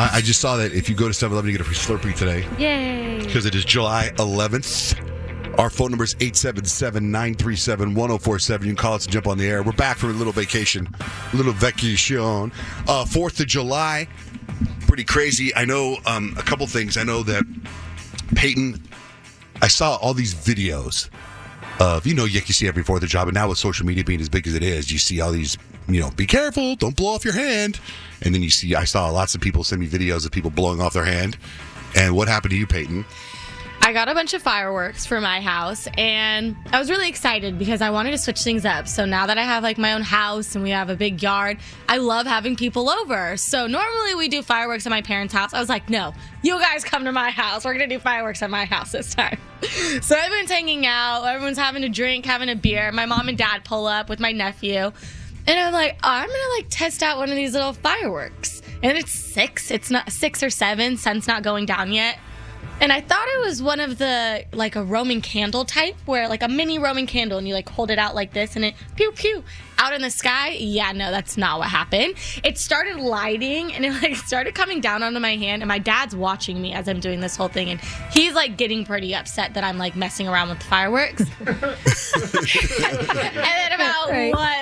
I just saw that if you go to 7-Eleven, you get a free Slurpee today. Yay. Because it is July 11th. Our phone number is 877-937-1047. You can call us and jump on the air. We're back from a little vacation. 4th of July. Pretty crazy. I know a couple things. I know that Payton, I saw all these videos of, you see every 4th of July, but now with social media being as big as it is, you see all these, be careful, don't blow off your hand. And then I saw lots of people send me videos of people blowing off their hand. And what happened to you, Payton? I got a bunch of fireworks for my house, and I was really excited because I wanted to switch things up. So now that I have my own house and we have a big yard, I love having people over. So normally we do fireworks at my parents' house. I was like, no, you guys come to my house. We're going to do fireworks at my house this time. So everyone's hanging out. Everyone's having a drink, having a beer. My mom and dad pull up with my nephew. And I'm like, I'm going to test out one of these little fireworks. And it's 6. It's not 6 or 7. Sun's not going down yet. And I thought it was one of the, a Roman candle type, where, a mini Roman candle, and you, hold it out like this, and it, pew, pew, out in the sky. Yeah, no, that's not what happened. It started lighting, and it, started coming down onto my hand, and my dad's watching me as I'm doing this whole thing, and he's, getting pretty upset that I'm, messing around with the fireworks. And then about,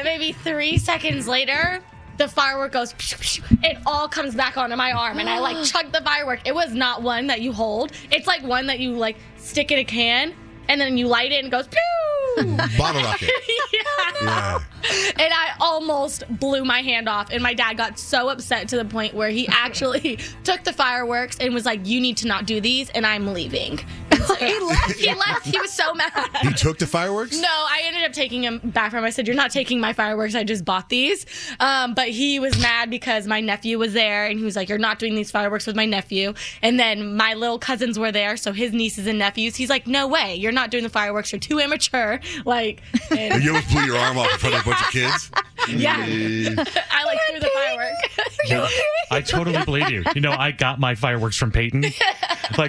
maybe 3 seconds later, the firework goes, it all comes back onto my arm, and I chug the firework. It was not one that you hold. It's one that you stick in a can, and then you light it and it goes, pew! Bottle rocket. Yeah. And I almost blew my hand off, and my dad got so upset to the point where he actually took the fireworks and was like, you need to not do these, and I'm leaving. He left. He was so mad. He took the fireworks? No, I ended up taking him back from him. I said, you're not taking my fireworks. I just bought these. But he was mad because my nephew was there, and he was like, you're not doing these fireworks with my nephew. And then my little cousins were there, so his nieces and nephews. He's like, no way. You're not doing the fireworks. You're too immature. And you almost blew your arm off in front of a bunch of kids? Yeah. I threw the firework. I totally believe you. I got my fireworks from Payton.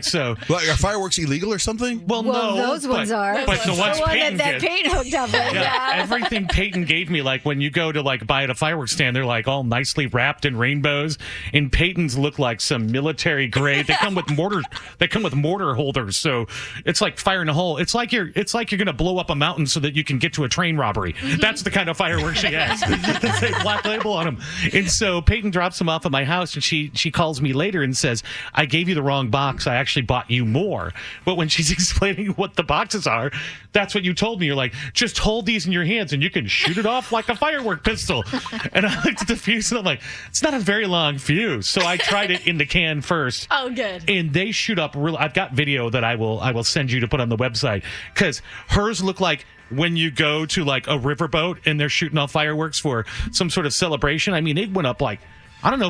So. Well, are fireworks illegal or something? Well, no. Those ones are. But the ones Payton that Payton hooked up with. Yeah. Everything Payton gave me, when you go to buy at a fireworks stand, they're all nicely wrapped in rainbows. And Payton's look like some military grade. They come with mortar. They come with mortar holders. So it's like firing a hole. It's like you're going to blow up a mountain so that you can get to a train robbery. Mm-hmm. That's the kind of fireworks she has. They say black label on them. And so Payton drops them off at my house, and she calls me later and says, I gave you the wrong box. I actually bought you more. But when she's explaining what the boxes are, that's what you told me. You're like, just hold these in your hands and you can shoot it off like a firework pistol. And I looked at the fuse and I'm like, it's not a very long fuse. So I tried it in the can first. Oh, good. And they shoot up real. I've got video that I will send you to put on the website, because hers look like when you go to a riverboat and they're shooting off fireworks for some sort of celebration. I mean, it went up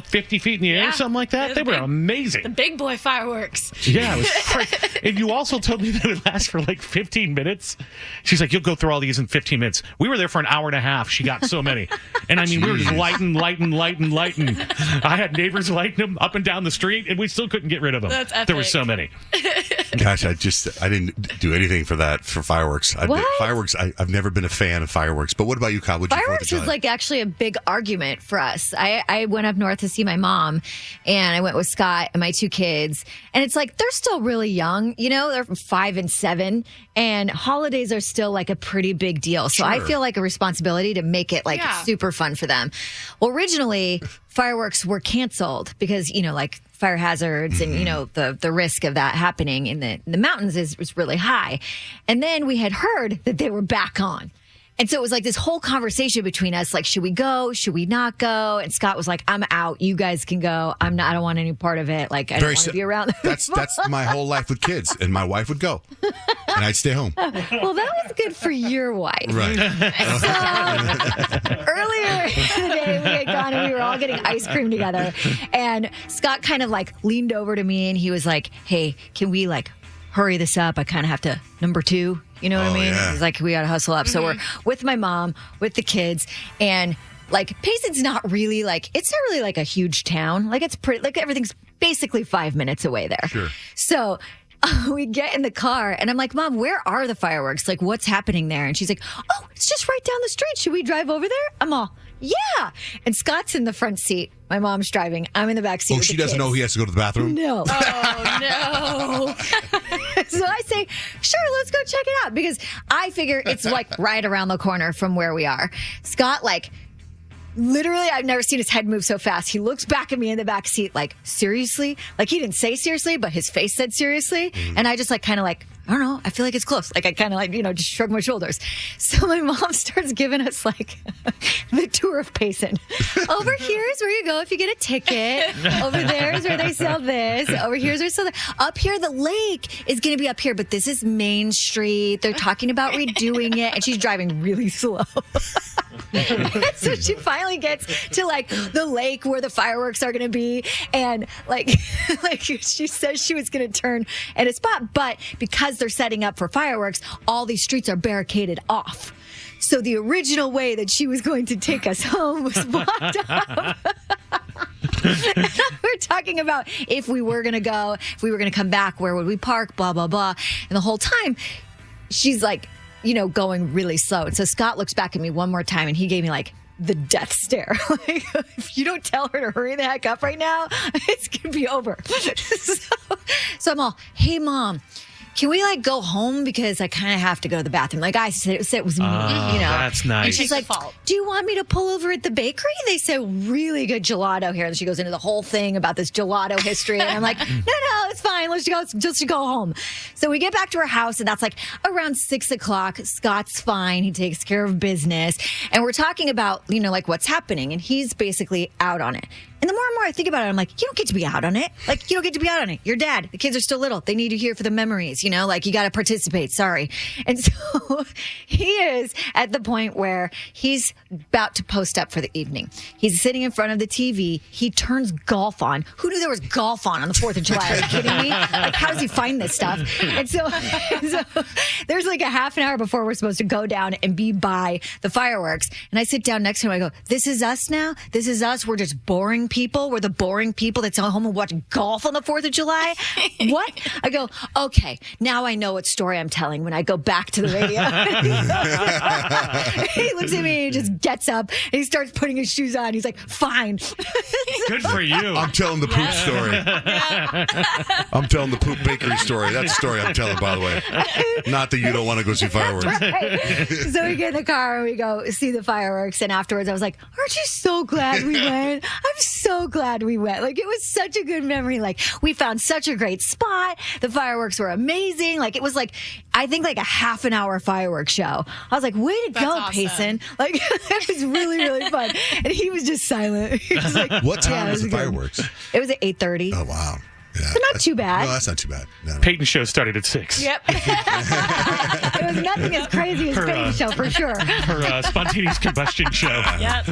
50 feet in the air, something like that. They were amazing. The big boy fireworks. Yeah, it was great. And you also told me that it would last for 15 minutes. She's like, you'll go through all these in 15 minutes. We were there for an hour and a half. She got so many. And I mean, we were just lighting. I had neighbors lighting them up and down the street, and we still couldn't get rid of them. That's epic. There were so many. Gosh, I didn't do anything for fireworks. Fireworks, I've never been a fan of fireworks. But what about you, Kyle? Fireworks is actually a big argument for us. I went up north to see my mom, and I went with Scott and my 2 kids, and it's they're still really young, they're 5 and 7, and holidays are still a pretty big deal. So I feel a responsibility to make it super fun for them. Well, originally fireworks were canceled because, fire hazards and, the risk of that happening in the mountains was really high. And then we had heard that they were back on. And so it was this whole conversation between us, should we go? Should we not go? And Scott was like, I'm out. You guys can go. I don't want any part of it. I don't want to be around. That's my whole life with kids. And my wife would go. And I'd stay home. Well, that was good for your wife. Right. So earlier in the day, we had gone and we were all getting ice cream together. And Scott kind of leaned over to me and he was like, hey, can we hurry this up? I kind of have to number 2. You know what I mean? Yeah. He's we got to hustle up. Mm-hmm. So we're with my mom, with the kids, and Payton's not really it's not really a huge town. It's pretty, everything's basically 5 minutes away there. Sure. So we get in the car and I'm like, Mom, where are the fireworks? What's happening there? And she's like, oh, it's just right down the street. Should we drive over there? I'm all, Yeah. And Scott's in the front seat. My mom's driving. I'm in the back seat. Oh, with she the doesn't kids. know he has to go to the bathroom? No. Oh, no. So I say, sure, let's go check it out. Because I figure it's like right around the corner from where we are. Scott, like, literally, I've never seen his head move so fast. He looks back at me in the back seat, like, seriously? Like, he didn't say seriously, but his face said seriously. And I just, like, kind of like, I don't know. I feel like it's close. Like, I kind of like, just shrug my shoulders. So my mom starts giving us, like, the tour of Payton. Over here is where you go if you get a ticket. Over there is where they sell this. Over here is where they sell that. Up here, the lake is going to be up here, but this is Main Street. They're talking about redoing it. And she's driving really slow. So she finally gets to like the lake where the fireworks are going to be, and like she says she was going to turn at a spot, but because they're setting up for fireworks, all these streets are barricaded off. So the original way that she was going to take us home was blocked off. We're talking about if we were going to go, if we were going to come back, where would we park, blah, blah, blah. And the whole time she's like, going really slow. And so Scott looks back at me one more time and he gave me like the death stare. Like, if you don't tell her to hurry the heck up right now, it's going to be over. So I'm all, hey, Mom, can we like go home because I kind of have to go to the bathroom? Like I said, it was me, That's nice. And she's like, do you want me to pull over at the bakery? They said really good gelato here. And she goes into the whole thing about this gelato history. And I'm like, no, it's fine. Let's just go home. So we get back to her house and that's like around 6:00. Scott's fine. He takes care of business. And we're talking about, like what's happening. And he's basically out on it. And the more and more I think about it, I'm like, you don't get to be out on it. Like, you don't get to be out on it. You're dad. The kids are still little. They need you here for the memories, like you got to participate. Sorry. And so he is at the point where he's about to post up for the evening. He's sitting in front of the TV. He turns golf on. Who knew there was golf on the 4th of July? Are you kidding me? Like, how does he find this stuff? And so there's like a half an hour before we're supposed to go down and be by the fireworks. And I sit down next to him. I go, this is us now? This is us? We're just boring people. We're the boring people that sit home and watch golf on the 4th of July. What? I go, okay, now I know what story I'm telling when I go back to the radio. He looks at me and he just gets up and he starts putting his shoes on. He's like, fine. Good for you. I'm telling the poop story. I'm telling the poop bakery story. That's the story I'm telling, by the way. Not that you don't want to go see fireworks. Right. So we get in the car and we go see the fireworks. And afterwards I was like, aren't you so glad we went? I'm so glad we went. Like, it was such a good memory. Like, we found such a great spot. The fireworks were amazing. Like, it was like, I think like a half an hour fireworks show. I was like, way to go, awesome. Payson. Like, it was really, really fun. And he was just silent. He was like, What time was the good. fireworks? It was at 8:30. Oh, wow. Yeah, So not too bad. No, that's not too bad. No. Payton show started at 6. Yep. It was nothing as crazy as Her, Payton's show, for sure. Her spontaneous combustion show. Yep.